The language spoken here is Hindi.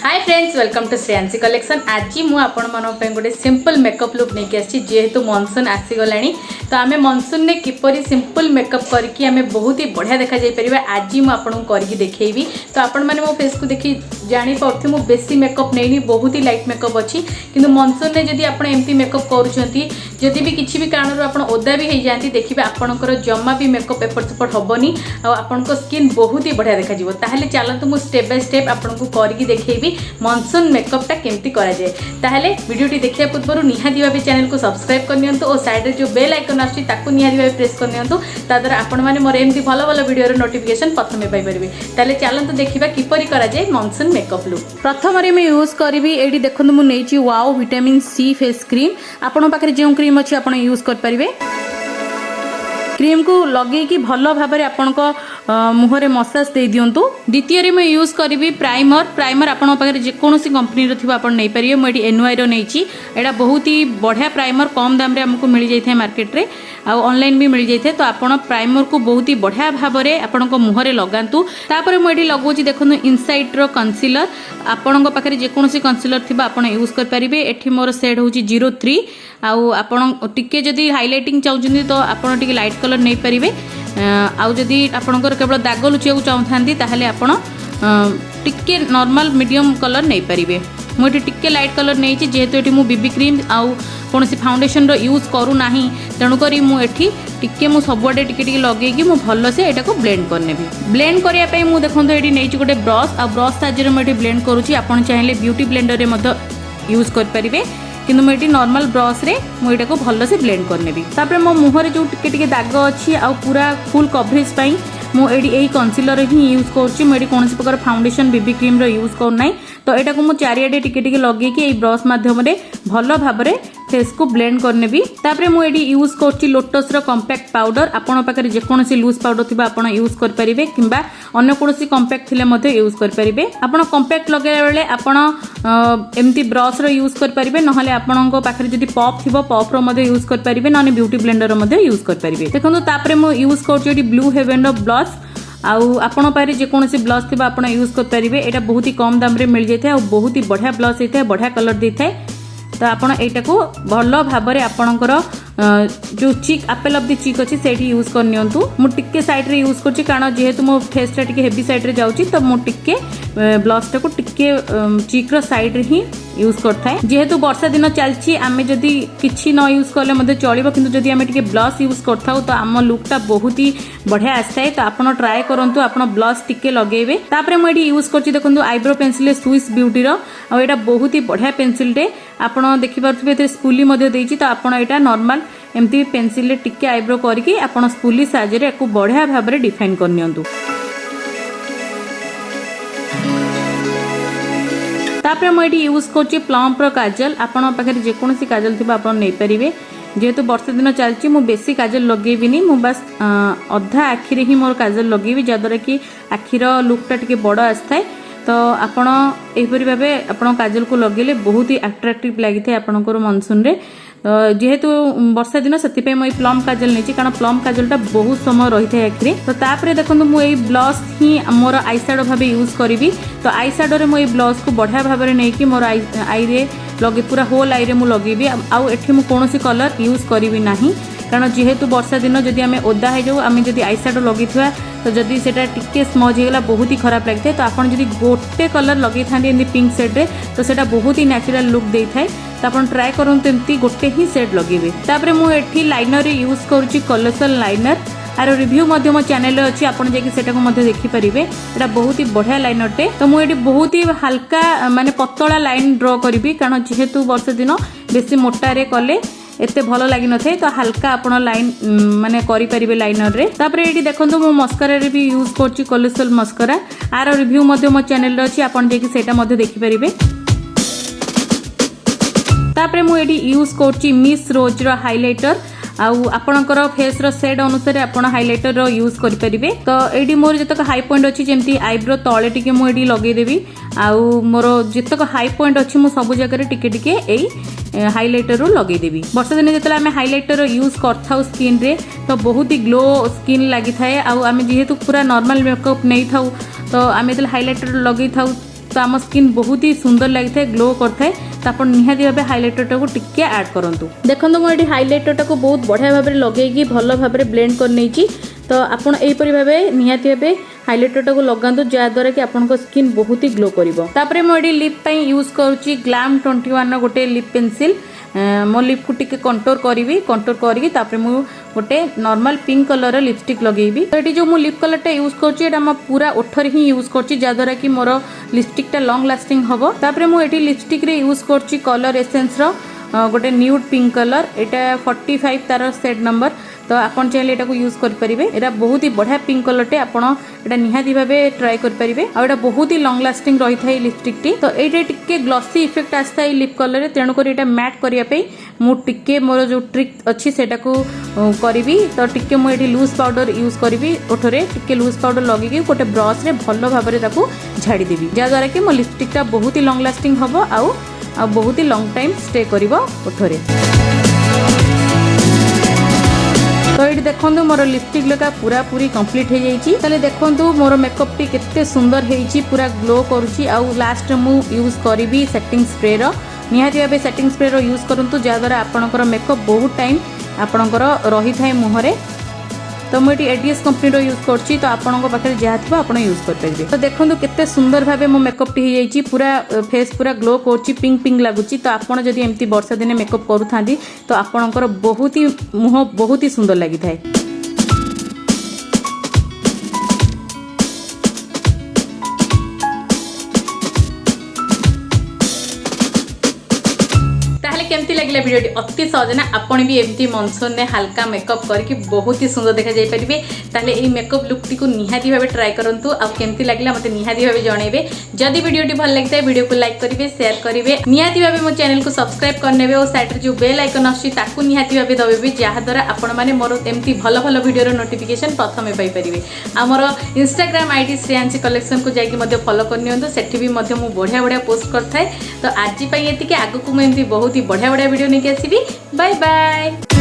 Hi friends, welcome to Shreyansi collection. आज मुझे गोटे सिंपल मेकअप लुक नहीं आसी जेहेतु मनसून आसीगला तो आम मनसून ने किपरि सिंपल मेकअप करके आम बहुत ही बढ़िया देखा जापर आज मुझे करके देखी। तो आपण मैंने मो फेस को देखी जापर मुझे बेसी मेकअप नहीं बहुत ही लाइट मेकअप अच्छी कि मनसून ने जदि आप एमती मेकअप करुँच भी किसी भी कारण आप ओदा भी हो जाती देखिए आपंकर जमा भी मेकअप एपट सेपट हेनी आपण स्किन बहुत ही बढ़िया देखा ताहले चलतु मुझे स्टेप बाय स्टेप आपको करके देखी मनसून मेकअपटा केमती करा जाए। ताहले वीडियोटी देखिया पूर्व निहाती भाव चैनल को सब्सक्राइब करनी और साइड जो बेल आइकन आछि ताकू निहाती भाव प्रेस करनी ताद्वारा आपण मैंने मोर एमती भल भल वीडियो नोटिफिकेशन प्रथमे पाइबे। ताहले चलतु देखिबा किपरि करा जाए मनसून मेकअप लुक। प्रथम मैं यूज करी एटी देखो मुझे wow vitamin C face cream आपण पाखे जो क्रीम अच्छी आप यूज करेंगे। क्रीम को लगे कि भल भाव आपण मुहरे मसाज दे दिंतु। द्वितीय मैं यूज करी प्राइमर आपण पाखे जेकोसी कंपनी नहीं पारे मुझे एनवाई नहीं एटा बहुत ही बढ़िया प्राइमर कम दाम आमको मिल जाए मार्केट रे ऑनलाइन भी मिल जाए। तो आप प्राइमर को बहुत ही बढ़िया भाव में आपण मुहरे लगातु। तापर मुझे लगुच देखो इनसाइट रो कंसीलर आपण पाखे जेकोसी कंसीलर थी आप यूज करेंगे। एठी मोर सेड हूँ 03 आपण टिके जदि हाइलाइटिंग चाहते तो आपड़ टिके लाइट कलर नहीं पारे आदि आपणकर केवल दाग लुचिया चाहते ताहले आपण टिके नॉर्मल मीडियम कलर नहीं पारे। मुझे टिके लाइट कलर नहीं जेहेतु ये मुझे बीबी क्रीम आउ कौन फाउंडेशन रो यूज करूना तेणुक मुझे टिके मु सबुआडे टिके टिके लगेगी मु भल से एटा को ब्लेंड करने ब्लेंड करने मु देखो ये नहीं गोटे ब्रश आ ब्रश साहाय्य मुझे ब्लेंड करुँची। आप चाहिए ब्यूटी ब्लेंडर में यूज करेंगे किंतु मुझे नॉर्मल ब्रश रे मुझे को भल से ब्लेंड करने। तापर मो मुहरे जो टिके टिके दाग अच्छी आ पूरा फुल कवरेज पाई मुझे यही कंसीलर ही यूज करुँची। मुझे कौन प्रकार फाउंडेशन बीबी क्रीम रो यूज करना तो यहाँ को मुझे चारिआडे टिके टिके लगे ब्रश माध्यम भल भाव में फेस को ब्लेंड करने भी। तापर मुझे यूज कर लोटस रो कॉम्पैक्ट पाउडर आपण पाखे जेकोसी लूज पाउडर थी आप यूज करेंगे कि अन्य कौन कॉम्पैक्ट थे यूज करेंगे। आप कॉम्पैक्ट लगे बेले आप एमती ब्रश रो यूज करेंगे ना आपण पाखे जब पप थी पप रो यूज करेंगे ना ब्यूटी ब्लेंडर यूज करेंगे। देखो तापर मुझे यूज कर ब्लू हेवन ब्लश आपण पाखे जेकोसी ब्लश थी आप यूज करेंगे। यहाँ बहुत ही कम दाम रे मिल जाए और बहुत ही बढ़िया ब्लश होता है बढ़िया कलर देता है। तो आपण एटा को भल भाव में आपणकर जो चिक एप्पल ऑफ द चिक अच्छी से यूज करनी मुझे साइड रे यूज कर कारण जेहेतु मो फेसटा टिके हेवी साइड रे जाउची तो मुझे ब्लशटा को टिके चिक्र साइड ही यूज करता जेहेतु वर्षा दिन चलती आम जदि किसी न यूज कले चलो कि जदि आम टे ब्लश यूज करता तो आम लुकटा बहुत ही बढ़िया आसता। तो आप ट्राए करूँ आप ब्लश टिके लगेबे। तापर मुझे यूज कर देखो आईब्रो पेंसिल स्विस ब्यूटी आईटा बहुत ही बढ़िया पेंसिलटे आप देखिपे स्पूली देती। तो आप नॉर्मल एमती पेंसिल टिके आईब्रो करके आप स्पूली साहाय्य बढ़िया भाव में डिफाइन करनी। तापर मुझे यूज कर प्लम्प रो काजल आपण पाखे जेकोसी काजल थी आप नहीं पारे जेहेतु वर्षा दिन चलती मु बेसी काजल लगेबिनी मु बस अधा आखिरे ही मोर काजल लगेबी जद्वारा कि आखिर लुकटा टिके बड़ आसता है। तो आपण एपरी भाव आप काजल को लगेले बहुत ही अट्राक्टिव लगी था आपंकर मनसून रे। जेहेतु वर्षा दिन से मुझे प्लम काजल नहीं कारण प्लम काजलटा बहुत समय रही है आखिरे। तो तापर देखो मुझे ब्लश ही मोर आई सैडो भाव यूज करी। तो आई सैडो मुझे ब्लश को बढ़िया भाव में नहीं कि मोर आई रे लगे पूरा होल आई रे मु लगेबी आउ एठी मु कोनोसी कलर यूज करी ना कारण जेहेतु वर्षा दिन जदि आम ओदा हो जाऊ आम जदि आई सैडो लगे तो जदि सेटा टिके स्मज होगा बहुत ही खराब लगी है। तो आप गोटे कलर लगे था पिंक सेड रे तो सेटा बहुत ही नेचुरल लुक दे था। तो आप ट्राए करूँ एमती गोटे ही सेड लगे। तापर मुझे लाइनर यूज करुँची कलरसल लाइनर आर रिव्यू मो चैनल अच्छी आप देखिपारे। यहाँ बहुत ही बढ़िया लाइनरटे। तो मुझे बहुत ही हल्का माने पतला लाइन ड्र करी कारण जेहेतु वर्षा दिन बेसी मोटारे कले एते भल लगी न थे। तो हल्का आपण लाइन माने करि परिबे लाइनर रे। तापर एटी देखंतु मो मस्कारा रे भी यूज करची कोलेस्ट्रॉल मस्कारा आर रिव्यू मध्य मो चैनल रे अछि आपण जेकी सेटा मध्य देखि परिबे। तापर मु एटी यूज करची मिस रोज रो हाइलाइटर आपणकर फेस रो शेड अनुसार आपण हाइलाइटर रो यूज करि परिबे। तो एटी मोर जतक हाई पॉइंट अछि जेमती आईब्रो तळे टिके मु एटी लगे देबी मोर जतक हाई पॉइंट अछि मु सब जगह रे टिके टिके एई हाइलाइटर रो लगे देबी। वर्षा दिन जतले आमे हाइलाइटर यूज करथाउ स्किन रे तो बहुत ही ग्लो स्किन लागि थाए आमे जेहेतु पूरा नॉर्मल मेकअप नै थाउ तो आमे जतले हाइलाइटर लगे थाउ तो आम स्किन बहुत ही सुंदर लगी था, ग्लो करता है। तो आप निहाती भाव हाइलाइटर टाक टिके ऐड करूँ। देखो मुझे हाइलाइटर टाक बहुत बढ़िया भाव में लगे भल भाव में ब्लेंड कर नहीं। तो आपड़ यहीपरि भाव निहाती भाव हाइलाइटर टाक लगातु जहाँद्वारा कि आपको स्किन बहुत ही ग्लो कर। मुझे लिप यूज करुँची ग्लैम 21 गोटे लिप पेंसिल। मो लिप को टिके कंटूर करी गोटे नॉर्मल पिंक कलर लिपस्टिक लगेबी। तो ये जो मु लिप कलर यूज कर पूरा ओठर ही यूज कर जहाँद्वारा कि मोर लिपस्टिक टा लॉन्ग लास्टिंग हम। तापर मुझे लिपस्टिक रे यूज कर कलर एसेंस गोटे न्यूड पिंक कलर, यहाँ 45 तार सेट नंबर। तो आपन चाहिए यहाँ यूज करेंगे। यहाँ बहुत ही बढ़िया पिंक कलरटे आपड़ यहाँ निहाती भाव ट्राए करेंगे। आटा बहुत ही लॉन्ग लास्टिंग रही है लिपस्टिक टी। तो ये टिके ग्लॉसी इफेक्ट आसता है लिप कलर, तेणुक यहाँ मैट करने मुझे मोर जो ट्रिक अच्छी से करी। तो टिके मुझे लूज पाउडर यूज करी ओठरे टिके लूज पाउडर लगे गोटे ब्रश रे भल भाव में झाड़ीदेवी जहाँद्वारा कि मो लिपस्टिकटा बहुत ही लॉन्ग लास्टिंग हम आउ बहुत ही लॉन्ग टाइम स्टे कर ओठरे। तो ये देखो मोर लिपस्टिक लगा पूरा पूरी कंप्लीट हो जाइए। ताले देखो मोर मेकअप टी केते सुंदर होइछि, पूरा ग्लो करुछि। आउ लास्ट मु यूज करी सेटिंग स्प्रे निहाती भाव सेटिंग स्प्रे यूज करूँ जहाँद्वारा आपणकर मेकअप बहुत टाइम आपणकर रही था मुहरे। तो मुझे एडीएस कंपनी यूज करछि। तो आपणों पाखे जहाँ थी आप यूज करेंगे। तो देखो केते सुंदर भाव मो मेकअप टी हो पूरा फेस पूरा ग्लो कर पिंक पिंक लगुच। तो आपड़ जदि एमती वर्षा दिने मेकअप करूँ तो आपणकर बहुत ही मुह बहुत ही सुंदर लगी था। केमती लगे वीडियो अति सहज ना आपण भी एमती मनसून ने हल्का मेकअप करके बहुत ही सुंदर देखा जाई परिबे। ताले ए मेकअप लुक टी को निहाती भाव ट्राए करंतु आ केमती लागला मते निहाती भाव जणेबे। जदि वीडियो टी भल लगता है वीडियो को लाइक करिवे शेयर करिवे निहाती भाव मो चैनल को सब्सक्राइब करनेबे और साइड रे जो बेल आइकन आछि ताकू निहाती भाव दबेबे जहाँ द्वारा आपण माने मोर एमती भल भल वीडियो रो नोटिफिकेशन प्रथमे पाई परिबे। हमर इंस्टाग्राम आईडी श्रेयांसी कलेक्शन को जाई कि मध्य फॉलो करनियंतु सेठी भी मध्य मु बढ़िया बढ़िया पोस्ट करथाय। तो आज पई एतिके आगु को एमती बहुत ही बढ़िया बढ़िया वीडियो नहीं आसबि। Bye bye.